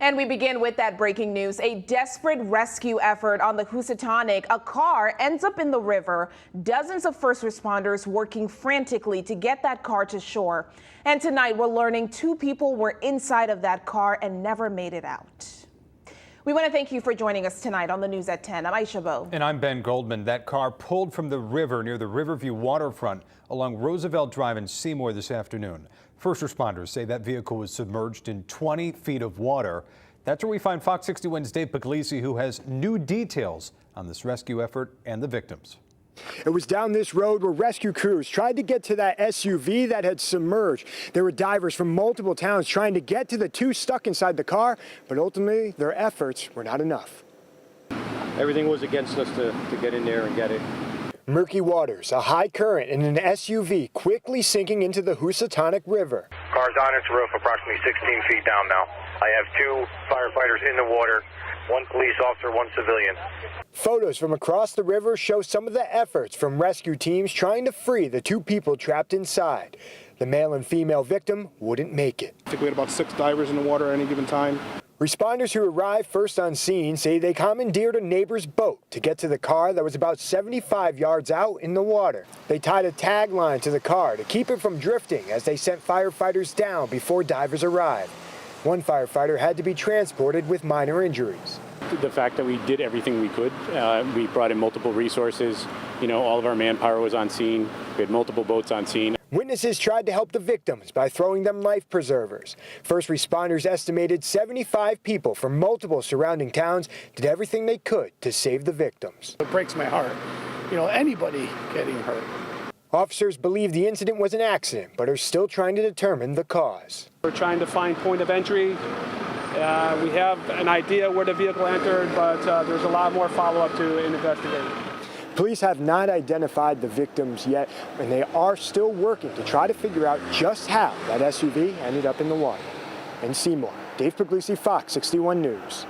And we begin with that breaking news. A desperate rescue effort on the Housatonic. A car ends up in the river. Dozens of first responders working frantically to get that car to shore. And tonight we're learning 2 people were inside of that car and never made it out. We want to thank you for joining us tonight on the News at 10. I'm Aisha Bo. And I'm Ben Goldman. That car pulled from the river near the Riverview waterfront along Roosevelt Drive in Seymour this afternoon. First responders say that vehicle was submerged in 20 feet of water. That's where we find Fox 61's Dave Puglisi, who has new details on this rescue effort and the victims. It was down this road where rescue crews tried to get to that SUV that had submerged. There were divers from multiple towns trying to get to the 2 stuck inside the car, but ultimately their efforts were not enough. Everything was against us to get in there and get it. Murky waters, a high current, and an SUV quickly sinking into the Housatonic River. Car's on its roof, approximately 16 feet down now. I have 2 firefighters in the water, 1 police officer, 1 civilian. Photos from across the river show some of the efforts from rescue teams trying to free the 2 people trapped inside. The male and female victim wouldn't make it. I think we had about 6 divers in the water at any given time. Responders who arrived first on scene say they commandeered a neighbor's boat to get to the car that was about 75 yards out in the water. They tied a tagline to the car to keep it from drifting as they sent firefighters down before divers arrived. 1 firefighter had to be transported with minor injuries. The fact that we did everything we could, we brought in multiple resources. All of our manpower was on scene. We had multiple boats on scene. Witnesses tried to help the victims by throwing them life preservers. First responders estimated 75 people from multiple surrounding towns did everything they could to save the victims. It breaks my heart. Anybody getting hurt. Officers believe the incident was an accident, but are still trying to determine the cause. We're trying to find point of entry. We have an idea where the vehicle entered, but there's a lot more follow-up to investigate. Police have not identified the victims yet, and they are still working to try to figure out just how that SUV ended up in the water. In Seymour, Dave Puglisi, Fox 61 News.